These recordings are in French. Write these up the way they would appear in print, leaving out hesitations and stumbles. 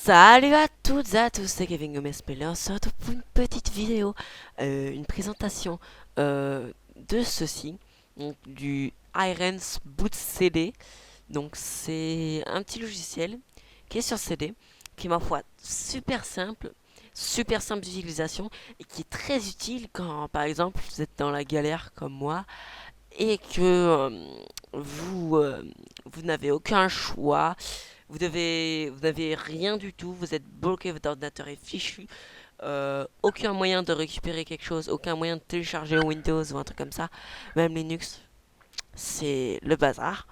Salut à toutes et à tous, c'est Kevin Gomez Peller. On se retrouve pour une petite vidéo, une présentation de ceci, donc du Irons Boot CD. Donc c'est un petit logiciel qui est sur CD, qui est ma foi super simple d'utilisation et qui est très utile quand par exemple vous êtes dans la galère comme moi et que vous n'avez aucun choix, vous n'avez rien du tout, vous êtes bloqué, votre ordinateur est fichu, aucun moyen de récupérer quelque chose, aucun moyen de télécharger Windows ou un truc comme ça, même Linux, c'est le bazar.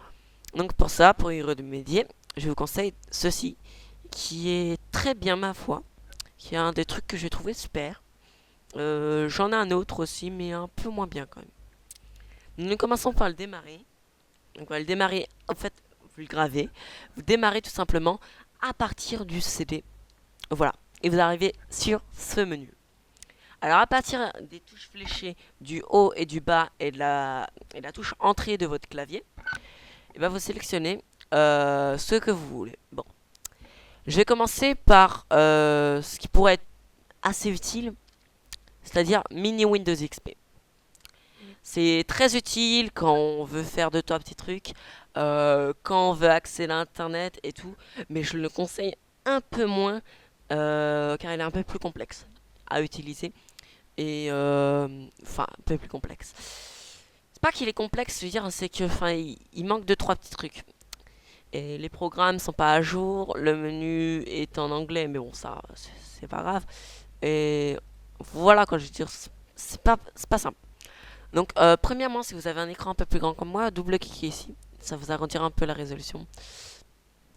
Donc pour ça, pour y remédier, je vous conseille ceci, qui est très bien ma foi, qui est un des trucs que j'ai trouvé super. J'en ai un autre aussi, mais un peu moins bien quand même. Nous commençons par le démarrer. Donc on va le démarrer, en fait, vous le gravez, vous démarrez tout simplement à partir du CD. Voilà, et vous arrivez sur ce menu. Alors à partir des touches fléchées du haut et du bas et la touche entrée de votre clavier, et ben vous sélectionnez ce que vous voulez. Bon, je vais commencer par ce qui pourrait être assez utile, c'est-à-dire Mini Windows XP. C'est très utile quand on veut faire deux trois petits trucs, quand on veut accéder à Internet et tout, mais je le conseille un peu moins car il est un peu plus complexe à utiliser et enfin un peu plus complexe. C'est pas qu'il est complexe, je veux dire, c'est que enfin il manque de trois petits trucs. Et les programmes sont pas à jour, le menu est en anglais, mais bon ça c'est pas grave. Et voilà quoi, je veux dire, c'est pas simple. Donc, premièrement, si vous avez un écran un peu plus grand comme moi, double-cliquez ici. Ça vous agrandira un peu la résolution.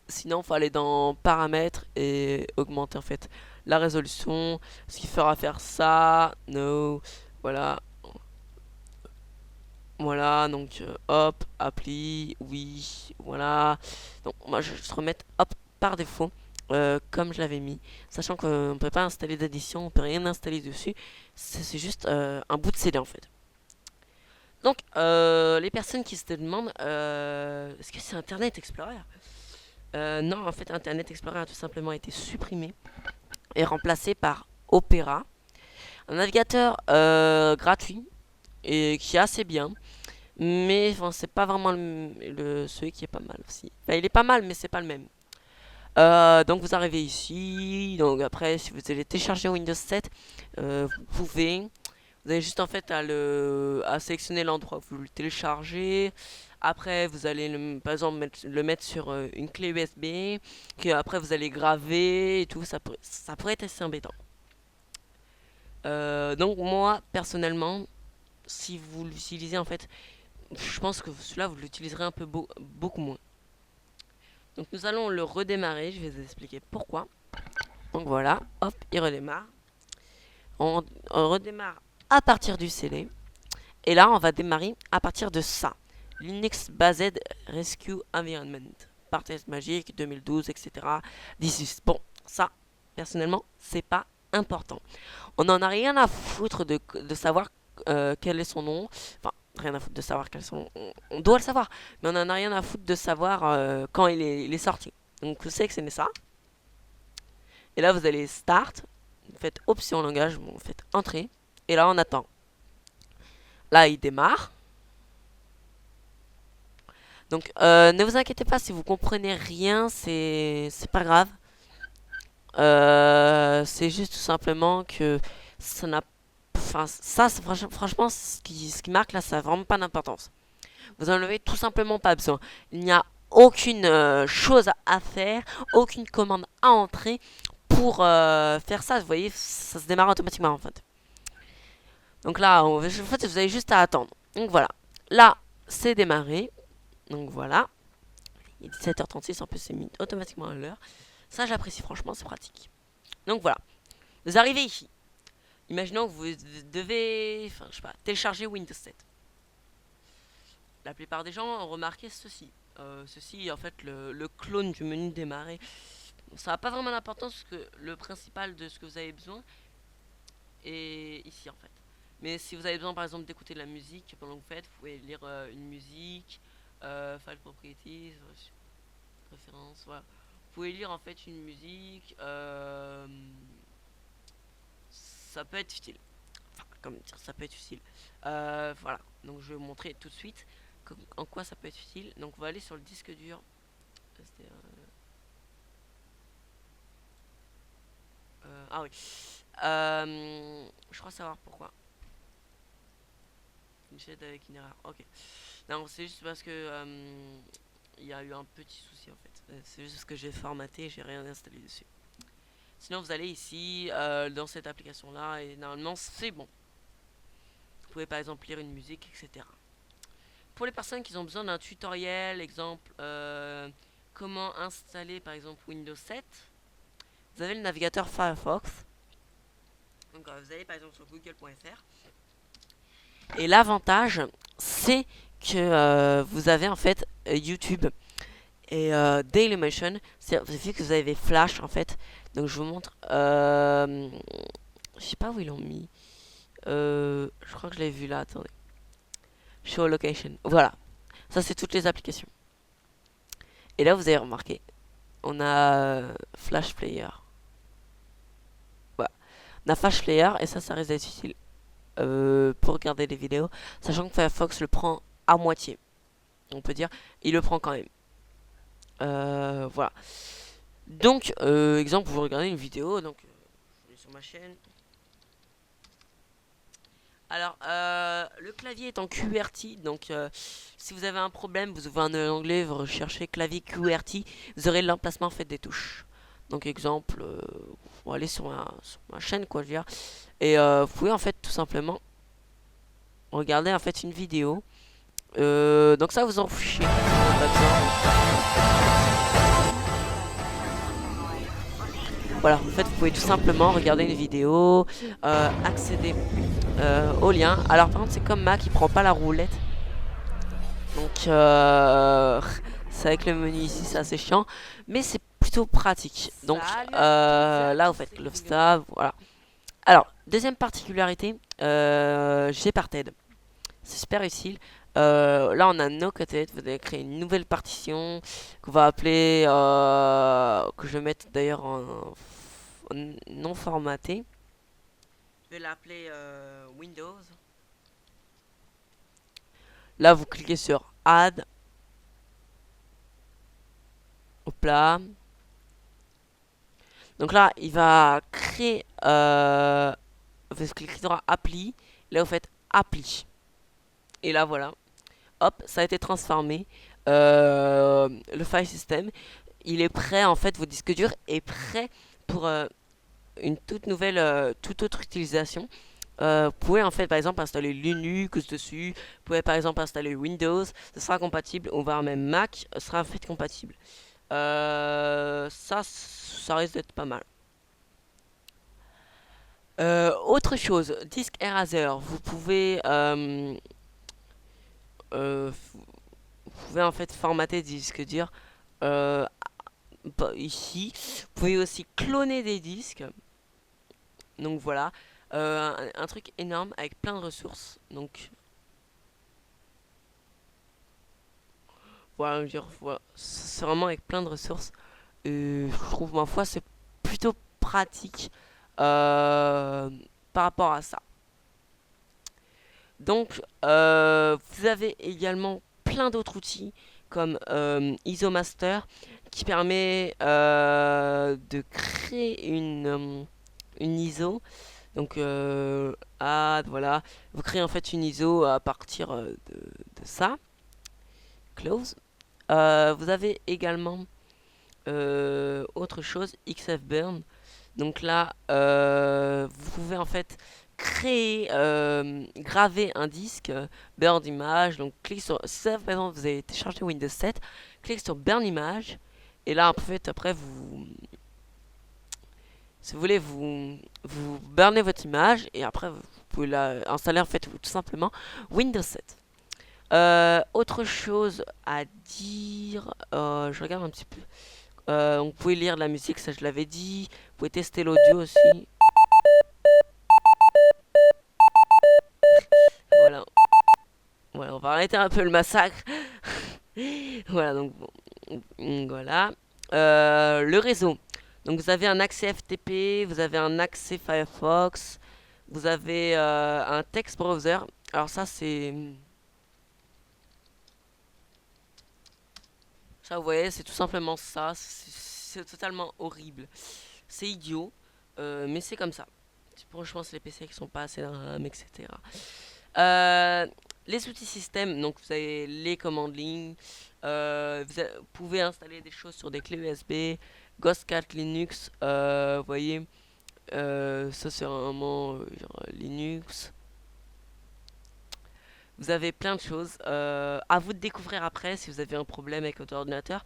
Sinon, il faut aller dans paramètres et augmenter en fait la résolution. Ce qui fera faire ça. No. Voilà. Voilà. Donc, hop, appli. Oui. Voilà. Donc, moi, je vais juste remettre hop par défaut. Comme je l'avais mis. Sachant qu'on ne peut pas installer d'addition, on peut rien installer dessus. C'est juste un bout de CD en fait. Donc, les personnes qui se demandent, est-ce que c'est Internet Explorer? Non, en fait, Internet Explorer a tout simplement été supprimé et remplacé par Opera, un navigateur gratuit et qui est assez bien, mais enfin, c'est pas vraiment celui qui est pas mal aussi. Enfin, il est pas mal, mais c'est pas le même. Donc vous arrivez ici, donc après si vous allez télécharger Windows 7, vous pouvez. Vous avez juste en fait à sélectionner l'endroit où vous le téléchargez. Après, vous allez par exemple le mettre sur une clé USB. Que après, vous allez graver et tout. Ça pourrait être assez embêtant. Donc, moi, personnellement, si vous l'utilisez en fait, je pense que celui-là, vous l'utiliserez un peu beaucoup moins. Donc, nous allons le redémarrer. Je vais vous expliquer pourquoi. Donc, voilà. Hop, il redémarre. On redémarre à partir du CD. Et là, on va démarrer à partir de ça. Linux Based Rescue Environment. Partage magique 2012, etc. 18. Bon, ça, personnellement, c'est pas important. On n'en a rien à foutre de savoir quel est son nom. Enfin, rien à foutre de savoir quel est son nom. On doit le savoir. Mais on n'en a rien à foutre de savoir quand il est sorti. Donc, vous sélectionnez ça. Et là, vous allez Start. Vous faites Option langage. Vous faites Entrée. Et là, on attend. Là, il démarre. Donc, ne vous inquiétez pas si vous comprenez rien, c'est pas grave. C'est juste tout simplement que ça n'a, enfin, ça, franchement, ce qui marque là, ça n'a vraiment pas d'importance. Vous en avez tout simplement pas besoin. Il n'y a aucune chose à faire, aucune commande à entrer pour faire ça. Vous voyez, ça se démarre automatiquement en fait. Donc là, en fait, vous avez juste à attendre. Donc voilà. Là, c'est démarré. Donc voilà. Il est 17h36, en plus c'est mis automatiquement à l'heure. Ça j'apprécie franchement, c'est pratique. Donc voilà, vous arrivez ici. Imaginons que vous devez, enfin je sais pas, télécharger Windows 7. La plupart des gens ont remarqué ceci. Ceci en fait le clone du menu démarrer. Ça n'a pas vraiment d'importance parce que le principal de ce que vous avez besoin est ici en fait. Mais si vous avez besoin par exemple d'écouter de la musique pendant que vous faites, vous pouvez lire une musique, file properties, préférence, voilà. pouvez lire en fait une musique, ça peut être utile. Enfin, comment dire, ça peut être utile. Voilà, donc je vais vous montrer tout de suite en quoi ça peut être utile. Donc on va aller sur le disque dur. Ah oui. Je crois savoir pourquoi. Une chaîne avec une erreur. Ok. Non, c'est juste parce que il y a eu un petit souci en fait. C'est juste parce que j'ai formaté et j'ai rien installé dessus. Sinon, vous allez ici dans cette application là et normalement c'est bon. Vous pouvez par exemple lire une musique, etc. Pour les personnes qui ont besoin d'un tutoriel, exemple comment installer par exemple Windows 7, vous avez le navigateur Firefox. Donc vous allez par exemple sur google.fr. Et l'avantage, c'est que vous avez en fait YouTube et Dailymotion. C'est vu que vous avez Flash en fait. Donc je vous montre. Je sais pas où ils l'ont mis. Je crois que je l'ai vu là. Attendez. Show location. Voilà. Ça c'est toutes les applications. Et là vous avez remarqué, on a Flash Player. Voilà. On a Flash Player et ça risque d'être utile pour regarder les vidéos, sachant que Firefox le prend à moitié. On peut dire, il le prend quand même. Voilà. Donc, exemple, vous regardez une vidéo, donc je vais sur ma chaîne. Alors, le clavier est en QWERTY, donc si vous avez un problème, vous ouvrez un onglet, vous recherchez clavier QWERTY, vous aurez l'emplacement en fait des touches. Donc, exemple, on va aller sur ma chaîne, quoi, je veux dire, et vous pouvez en fait tout simplement regarder en fait une vidéo. Donc ça, vous en fichez. Voilà, en fait, vous pouvez tout simplement regarder une vidéo, accéder au lien. Alors, par contre, c'est comme Mac, il prend pas la roulette. Donc, c'est avec le menu ici, c'est assez chiant. Mais c'est plutôt pratique. Donc, là, vous faites Love Stab, voilà. Alors, deuxième particularité, Gparted. C'est super utile. Là, on a No Cutted. Vous allez créer une nouvelle partition qu'on va appeler, que je vais mettre d'ailleurs en non formaté. Je vais l'appeler Windows. Là, vous cliquez sur Add. Hop là. Donc là, il va créer. Vous cliquez sur Appli. Là, vous faites Appli. Et là, voilà. Hop, ça a été transformé. Le file system, il est prêt en fait, vos disques durs est prêt pour une toute nouvelle, toute autre utilisation. Vous pouvez en fait par exemple installer Linux dessus, vous pouvez par exemple installer Windows, ce sera compatible, ou voire même Mac sera en fait compatible. Ça risque d'être pas mal. Autre chose, disque Eraser, vous pouvez en fait formater des disques durs ici. Vous pouvez aussi cloner des disques. Donc voilà, un truc énorme avec plein de ressources. Donc voilà, voilà. C'est vraiment avec plein de ressources. Je trouve ma foi c'est plutôt pratique par rapport à ça. Donc vous avez également plein d'autres outils comme Isomaster qui permet de créer une ISO. Donc voilà, vous créez en fait une ISO à partir de ça. Close. Vous avez également autre chose, XFBurn. Donc là, vous pouvez en fait créer, graver un disque, burn image. Donc clique sur, si par exemple vous avez téléchargé Windows 7, clique sur burn image. Et là, en fait, après, si vous voulez, vous burnez votre image et après, vous pouvez la installer en fait tout simplement Windows 7. Autre chose à dire, je regarde un petit peu. Vous pouvez lire de la musique, ça je l'avais dit. Vous pouvez tester l'audio aussi. Voilà. On va arrêter un peu le massacre. Voilà, donc bon, voilà. Le réseau. Donc vous avez un accès FTP, vous avez un accès Firefox, vous avez un text browser. Alors ça vous voyez, c'est tout simplement ça. C'est totalement horrible. C'est idiot, mais c'est comme ça. Franchement, c'est les PC qui sont pas assez RAM, etc. Euh, les outils système, donc vous avez les commandes lignes, vous pouvez installer des choses sur des clés USB, Ghostcat Linux, vous voyez, ça c'est vraiment genre, Linux. Vous avez plein de choses. À vous de découvrir après si vous avez un problème avec votre ordinateur.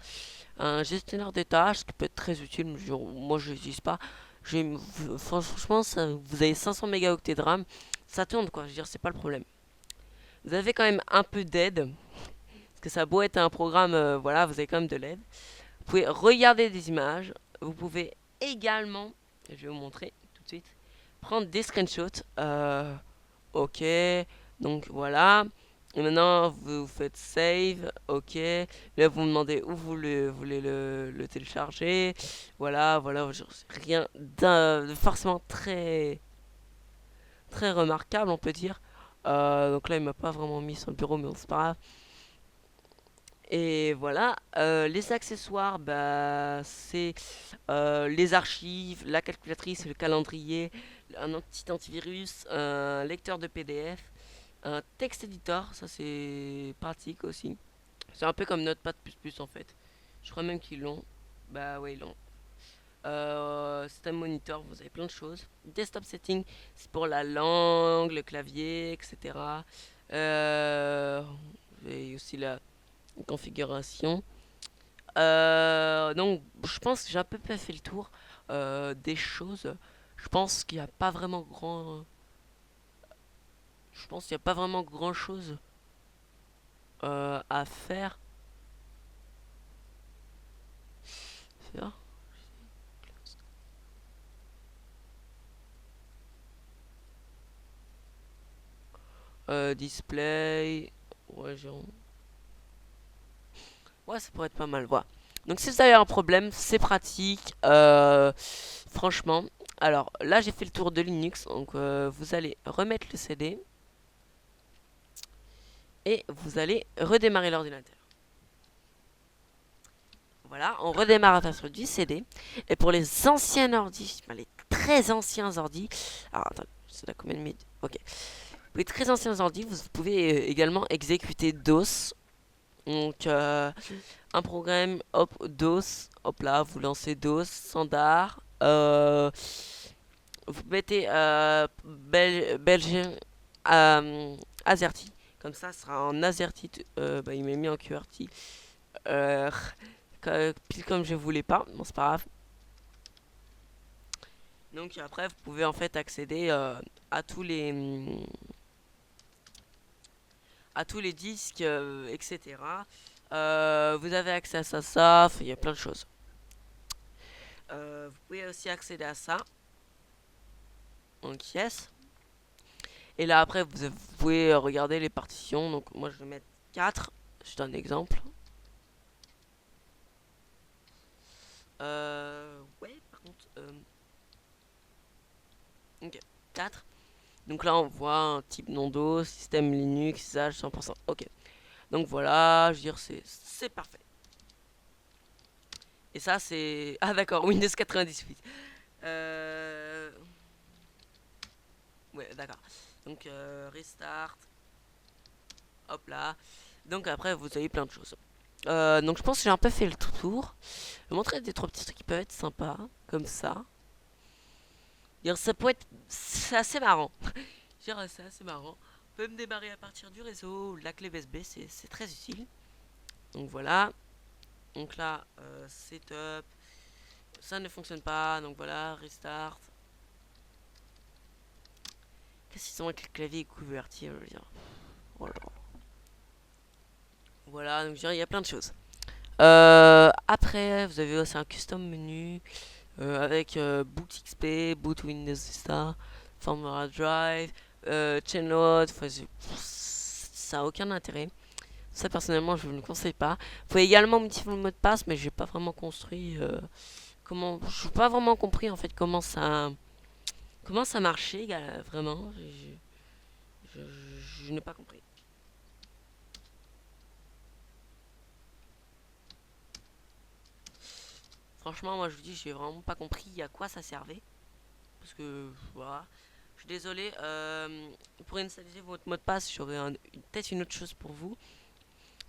Un gestionnaire de tâches qui peut être très utile. Moi, je n'utilise pas. Franchement, vous avez 500 mégaoctets de RAM. Ça tourne quoi. Je veux dire, c'est pas le problème. Vous avez quand même un peu d'aide. Parce que ça a beau être un programme, voilà, vous avez quand même de l'aide. Vous pouvez regarder des images. Vous pouvez également, je vais vous montrer tout de suite, prendre des screenshots. Ok, donc voilà. Et maintenant, vous faites save, ok. Là, vous me demandez où voulez le télécharger. Voilà, voilà, rien de forcément très remarquable, on peut dire. Donc là, il m'a pas vraiment mis sur le bureau, mais bon, c'est pas grave. Et voilà, les accessoires, bah, c'est les archives, la calculatrice, le calendrier, un petit antivirus, un lecteur de PDF, un texte editor, ça c'est pratique aussi. C'est un peu comme Notepad++ en fait. Je crois même qu'ils l'ont. Bah ouais, ils l'ont. System monitor, vous avez plein de choses. Desktop setting, c'est pour la langue, le clavier, etc. Vous avez aussi la configuration. Donc, je pense que j'ai à peu près fait le tour des choses. Je pense qu'il n'y a pas vraiment grand. Je pense qu'il n'y a pas vraiment grand chose à faire. Faire. Display. Ouais, ouais, ça pourrait être pas mal. Voilà. Donc, si vous avez un problème, c'est pratique. Franchement. Alors, là, j'ai fait le tour de Linux. Donc, vous allez remettre le CD. Et vous allez redémarrer l'ordinateur. Voilà, on redémarre à partir du CD. Et pour les anciens ordi, enfin, les très anciens ordi, alors attends, c'est là combien de minutes? Ok. Pour les très anciens ordi, vous pouvez également exécuter DOS. Donc, un programme, hop, DOS, hop là, vous lancez DOS, standard. Vous mettez Belgien AZERTY. Comme ça, ce sera en AZERTY. Bah, il m'a mis en QWERTY. Euh, Pile comme je voulais pas, bon c'est pas grave. Donc après vous pouvez en fait accéder à tous les disques, etc. Vous avez accès à ça, il y a plein de choses. Vous pouvez aussi accéder à ça. Donc yes. Et là après vous pouvez regarder les partitions. Donc moi je vais mettre 4. C'est un exemple. Ouais par contre. Ok. 4. Donc là, on voit un type nom d'eau, système Linux, usage 100%. Ok. Donc voilà, je veux dire, c'est parfait. Et ça, c'est. Ah, d'accord, Windows 98. Euh... Ouais, d'accord. Donc, restart. Hop là. Donc, après, vous avez plein de choses. Donc, je pense que j'ai un peu fait le tour. Je vais montrer des trois petits trucs qui peuvent être sympas. Comme ça. Dire, ça peut être. C'est assez marrant. Dire, c'est assez marrant. On peut me démarrer à partir du réseau. La clé USB, c'est très utile. Donc, voilà. Donc là, setup, ça ne fonctionne pas, donc voilà, restart. Qu'est-ce qu'ils ont avec le clavier QWERTY, je veux dire. Oh là là. Voilà, donc je dirais, il y a plein de choses. Après, vous avez aussi un custom menu avec Boot XP, Boot Windows Vista, Formula Drive, Chainload, ça n'a aucun intérêt. Ça personnellement je ne le conseille pas. Vous pouvez également modifier le mot de passe, mais j'ai pas vraiment construit comment. Je n'ai pas vraiment compris en fait comment ça marchait vraiment. Je n'ai pas compris. Franchement, moi je vous dis, j'ai vraiment pas compris à quoi ça servait. Parce que voilà. Je suis désolé. Pour initialiser votre mot de passe, j'aurais peut-être une autre chose pour vous.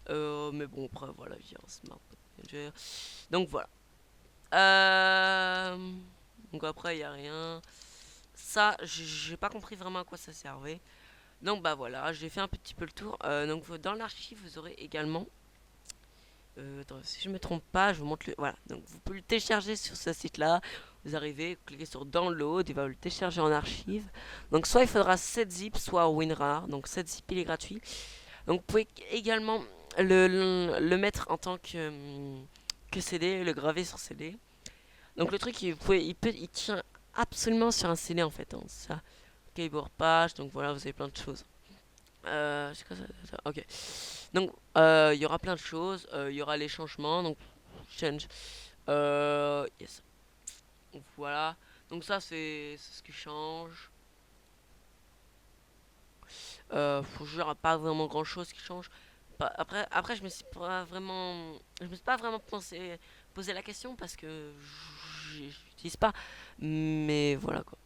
Mais bon, après, voilà, via Smart Manager. Donc voilà. Euh, donc après, il n'y a rien. Ça, j'ai pas compris vraiment à quoi ça servait. Donc bah voilà, j'ai fait un petit peu le tour. Donc dans l'archive, vous aurez également. Attends, si je me trompe pas, je vous montre le. Voilà, donc vous pouvez le télécharger sur ce site-là. Vous arrivez, vous cliquez sur Download, il va le télécharger en archive. Donc soit il faudra 7-zip, soit WinRAR. Donc 7-zip il est gratuit. Donc vous pouvez également le mettre en tant que CD, le graver sur CD. Donc le truc, il tient absolument sur un CD en fait. Hein, ça. Keyboard page, donc voilà, vous avez plein de choses. C'est quoi ça? Ok. Donc il y aura plein de choses. Il y aura les changements, donc change. Yes. Donc, voilà. Donc ça c'est ce qui change. Faut il n'y aura pas vraiment grand chose qui change. Après, je me suis pas vraiment posé la question parce que j'utilise pas. Mais voilà quoi.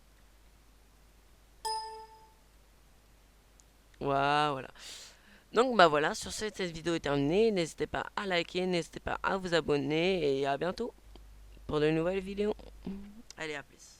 Voilà. Donc bah voilà, sur ce, cette vidéo est terminée. N'hésitez pas à liker, n'hésitez pas à vous abonner et à bientôt pour de nouvelles vidéos. Allez, à plus.